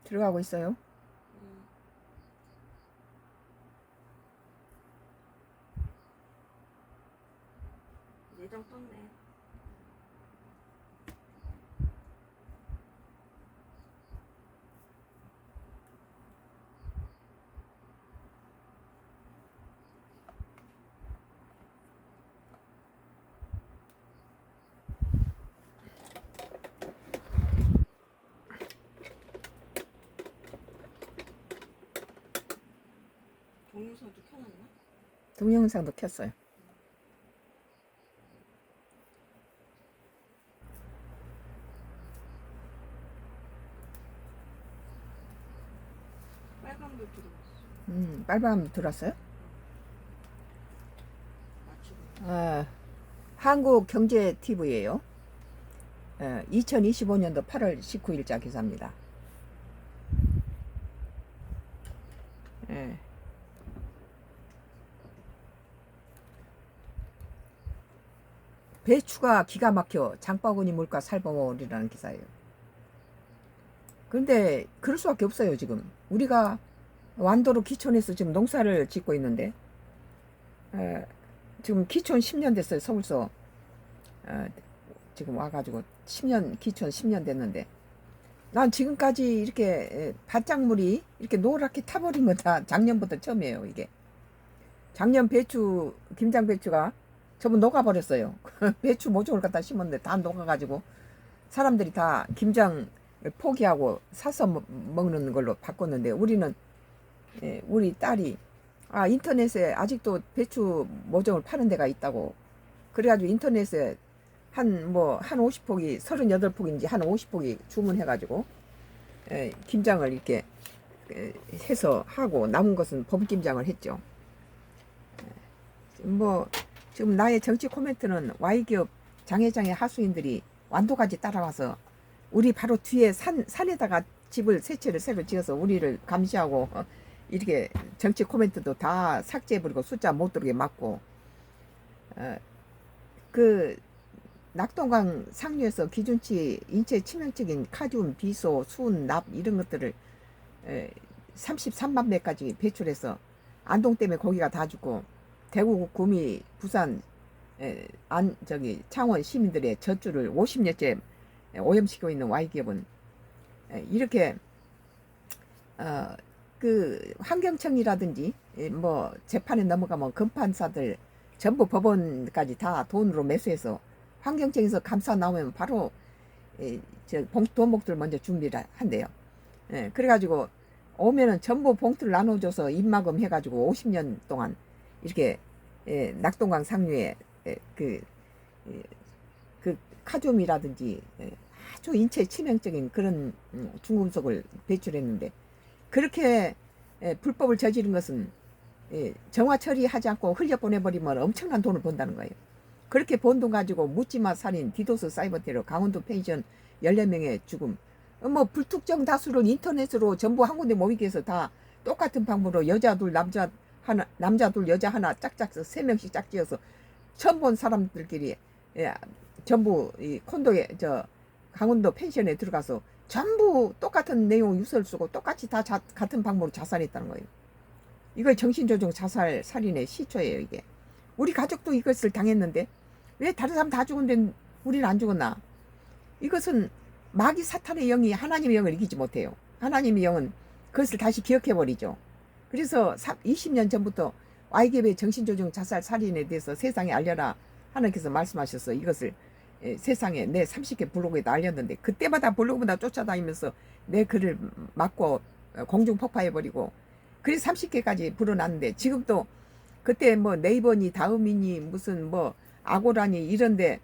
들어가고 있어요. 예정 떴네. 동영상도 켜놨나? 동영상도 켰어요. 빨간불 들어왔어. 빨밤 들었어요? 맞추고. 아, 한국경제TV예요. 2025년도 8월 19일자 기사입니다. 예. 배추가 기가 막혀 장바구니 물가 살벌이라는 기사예요. 그런데 그럴 수밖에 없어요. 지금 우리가 완도로 기촌에서 지금 농사를 짓고 있는데 지금 기촌 10년 됐어요. 서울서 지금 와가지고 10년 기촌 10년 됐는데 난 지금까지 이렇게 밭작물이 이렇게 노랗게 타버린 건 다 작년부터 처음이에요. 이게 작년 배추 김장 배추가 저분 녹아버렸어요. 배추 모종을 갖다 심었는데 다 녹아가지고 사람들이 다 김장 포기하고 사서 먹는 걸로 바꿨는데 우리는 우리 딸이 인터넷에 아직도 배추 모종을 파는 데가 있다고 그래가지고 인터넷에 한 50포기 38포기인지 한 50포기 주문해가지고 김장을 이렇게 해서 하고 남은 것은 봄김장을 했죠. 지금 나의 정치 코멘트는 Y기업 장애장애 하수인들이 완도까지 따라와서 우리 바로 뒤에 산에다가 집을 세 채를 새로 지어서 우리를 감시하고 이렇게 정치 코멘트도 다 삭제해버리고 숫자 못 들게 막고 그 낙동강 상류에서 기준치 인체 치명적인 카륨, 비소, 순, 납 이런 것들을 33만 배까지 배출해서 안동 때문에 거기가 다 죽고 대구, 구미, 부산, 창원 시민들의 젖줄을 50년째 오염시키고 있는 Y기업은 이렇게 그 환경청이라든지 재판에 넘어가면 검판사들 전부 법원까지 다 돈으로 매수해서 환경청에서 감사 나오면 바로 도목들 먼저 준비를 한대요. 그래가지고 오면은 전부 봉투를 나눠줘서 입마금 해가지고 50년 동안 이렇게 낙동강 상류에 그 카듐이라든지 아주 인체 치명적인 그런 중금속을 배출했는데 그렇게 불법을 저지른 것은 정화 처리하지 않고 흘려보내버리면 엄청난 돈을 번다는 거예요. 그렇게 번 돈 가지고 묻지마 살인, 디도스 사이버 테러, 강원도 펜션 14명의 죽음 불특정 다수를 인터넷으로 전부 한 군데 모이게 해서 다 똑같은 방법으로 여자 둘 남자 하나 남자 둘 여자 하나 짝짝 3명씩 짝지어서 처음 본 사람들끼리 전부 이 콘도에 강원도 펜션에 들어가서 전부 똑같은 내용 유서를 쓰고 똑같이 다 같은 방법으로 자살했다는 거예요. 이거 정신조종 자살 살인의 시초예요. 이게 우리 가족도 이것을 당했는데 왜 다른 사람 다 죽었는데 우리는 안 죽었나? 이것은 마귀 사탄의 영이 하나님의 영을 이기지 못해요. 하나님의 영은 그것을 다시 기억해버리죠. 그래서 20년 전부터 Y기업의 정신조종 자살 살인에 대해서 세상에 알려라 하나님께서 말씀하셔서 이것을 세상에 내 30개 블로그에다 알렸는데 그때마다 블로그마다 쫓아다니면서 내 글을 막고 공중 폭파해버리고 그래서 30개까지 불어났는데 지금도 그때 네이버니 다음이니 무슨 아고라니 이런데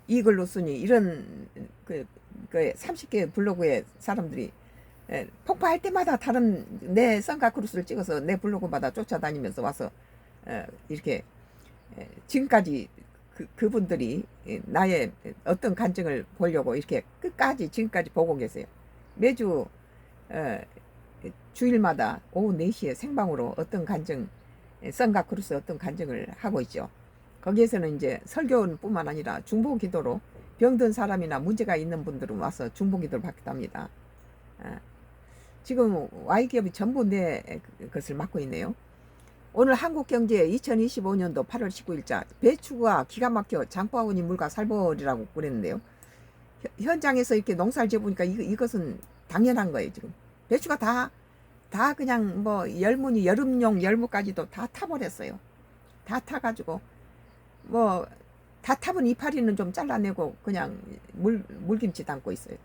이글로스니 이런 그 30개 블로그에 사람들이 폭파할 때마다 다른 내 선가크루스를 찍어서 내 블로그마다 쫓아다니면서 와서 이렇게 지금까지 그분들이 나의 어떤 간증을 보려고 이렇게 끝까지 지금까지 보고 계세요. 매주 주일마다 오후 4시에 생방으로 어떤 간증 선가크루스 어떤 간증을 하고 있죠. 거기에서는 이제 설교뿐만 아니라 중보 기도로 병든 사람이나 문제가 있는 분들은 와서 중복기도를 받기도 합니다. 지금 Y기업이 전부 내 것을 맡고 있네요. 오늘 한국경제 2025년도 8월 19일자 배추가 기가 막혀 장바구니 물가 살벌이라고 그랬는데요. 현장에서 이렇게 농사를 지어보니까 이것은 당연한 거예요. 지금 배추가 다 그냥 뭐 열무니 여름용 열무까지도 다 타버렸어요. 다 타가지고 뭐 다 타본 이파리는 좀 잘라내고 그냥 물김치 담고 있어요.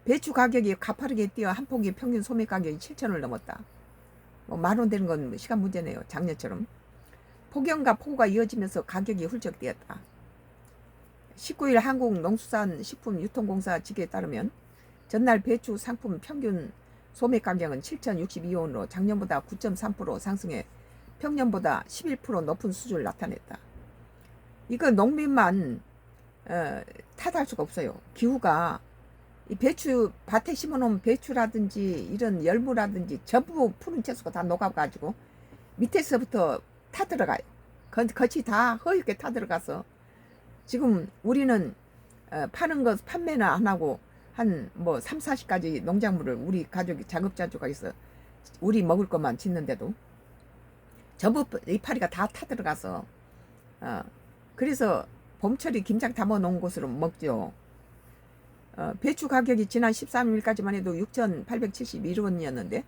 배추 가격이 가파르게 뛰어 한 포기 평균 소매 가격이 7,000원을 넘었다. 뭐 10,000원 되는 건 시간 문제네요. 작년처럼. 폭염과 폭우가 이어지면서 가격이 훌쩍 뛰었다. 19일 한국농수산식품유통공사 직에 따르면 전날 배추 상품 평균 소매 가격은 7,062원으로 작년보다 9.3% 상승해 평년보다 11% 높은 수준을 나타냈다. 이거 농민만 탓할 수가 없어요. 기후가 이 배추 밭에 심어놓은 배추라든지 이런 열무라든지 전부 푸른 채소가 다 녹아가지고 밑에서부터 타들어가요. 겉이 다 허옇게 타들어가서 지금 우리는 파는 것 판매는 안 하고 한 뭐 3, 40가지 농작물을 우리 가족이 자급자족하게 해서 우리 먹을 것만 짓는데도 전부 이파리가 다 타들어가서 그래서 봄철이 김장 담아 놓은 곳으로 먹죠. 배추 가격이 지난 13일까지만 해도 6,871원이었는데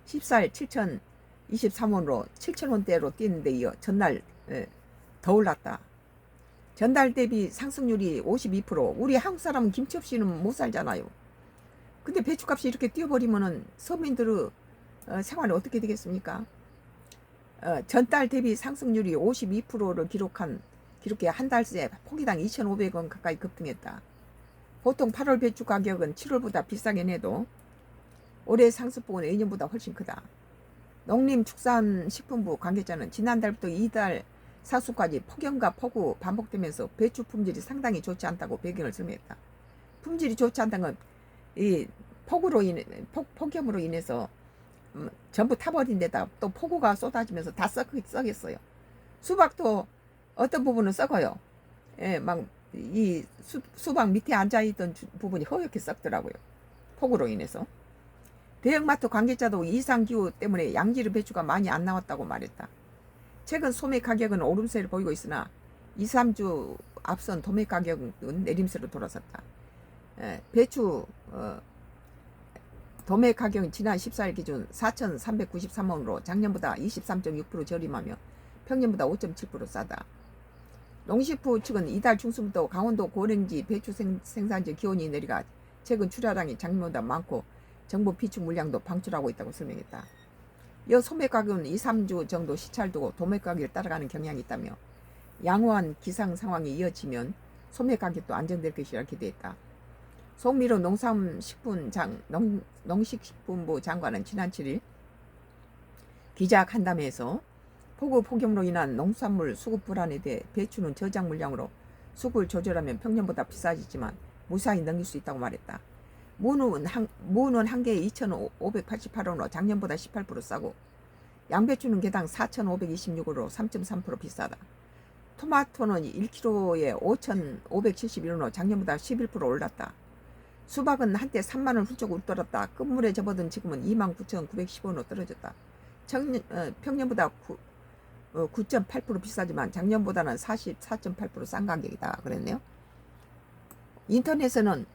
14일 7,023원으로 7,000원대로 뛰는데 이어 전날 더 올랐다. 전달 대비 상승률이 52%. 우리 한국 사람은 김치 없이는 못 살잖아요. 근데 배추값이 이렇게 뛰어버리면은 서민들의 생활이 어떻게 되겠습니까? 전달 대비 상승률이 52%를 기록해 한 달 새 포기당 2,500원 가까이 급등했다. 보통 8월 배추 가격은 7월보다 비싸긴 해도 올해 상승폭은 예년보다 훨씬 크다. 농림축산식품부 관계자는 지난달부터 이달 사수까지 폭염과 폭우 반복되면서 배추 품질이 상당히 좋지 않다고 배경을 설명했다. 품질이 좋지 않다는 건 이 폭염으로 인해서 전부 타버린 데다 또 폭우가 쏟아지면서 다 썩겠어요. 수박도 어떤 부분은 썩어요. 예, 막 이 수박 밑에 앉아있던 부분이 허옇게 썩더라고요. 폭우로 인해서. 대형마트 관계자도 이상기후 때문에 양지르 배추가 많이 안 나왔다고 말했다. 최근 소매 가격은 오름세를 보이고 있으나 2, 3주 앞선 도매 가격은 내림세로 돌아섰다. 배추 도매 가격은 지난 14일 기준 4,393원으로 작년보다 23.6% 저렴하며 평년보다 5.7% 싸다. 농식부 측은 이달 중순부터 강원도 고랭지 배추 생산지 기온이 내려가 최근 출하량이 작년보다 많고 정부 비축 물량도 방출하고 있다고 설명했다. 이 소매 가격은 2, 3주 정도 시차를 두고 도매 가격을 따라가는 경향이 있다며 양호한 기상 상황이 이어지면 소매 가격도 안정될 것이라 기대했다. 송미로 농식식품부 장관은 지난 7일 기자간담회에서 폭염으로 인한 농산물 수급 불안에 대해 배추는 저장 물량으로 수급을 조절하면 평년보다 비싸지지만 무사히 넘길 수 있다고 말했다. 무는 한 개에 2,588원으로 작년보다 18% 싸고 양배추는 개당 4,526원으로 3.3% 비싸다. 토마토는 1kg에 5,571원으로 작년보다 11% 올랐다. 수박은 한때 3만원 훌쩍 웃돌았다. 끝물에 접어든 지금은 29,910원으로 떨어졌다. 평년보다 9.8% 비싸지만 작년보다는 44.8% 싼 가격이다 그랬네요. 인터넷에는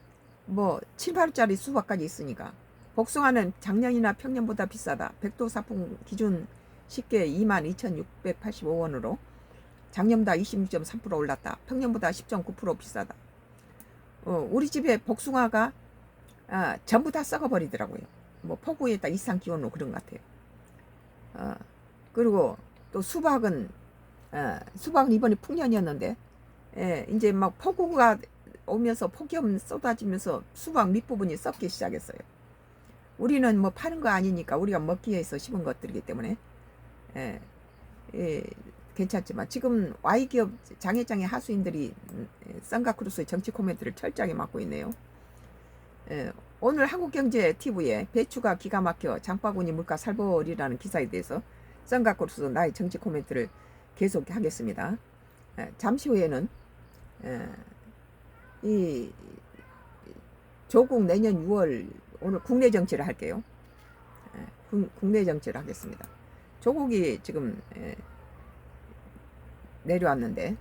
뭐 7, 8원짜리 수박까지 있으니까 복숭아는 작년이나 평년보다 비싸다. 백도사품 기준 10개 22,685원으로 작년보다 26.3% 올랐다. 평년보다 10.9% 비싸다. 우리 집에 복숭아가 전부 다 썩어버리더라고요. 뭐 폭우에다 이상 기온으로 그런 것 같아요. 그리고 또 수박은 이번에 풍년이었는데 이제 막 폭우가 오면서 폭염 쏟아지면서 수박 밑부분이 썩기 시작했어요. 우리는 뭐 파는 거 아니니까 우리가 먹기 위해서 심은 것들이기 때문에 괜찮지만 지금 Y기업 장애장애 하수인들이 썬가크루스의 정치 코멘트를 철저하게 맡고 있네요. 오늘 한국경제TV에 배추가 기가 막혀 장바구니 물가 살벌이라는 기사에 대해서 썬가크루스 나의 정치 코멘트를 계속 하겠습니다. 잠시 후에는 이 조국 내년 6월 오늘 국내 정치를 할게요. 국내 정치를 하겠습니다. 조국이 지금 내려왔는데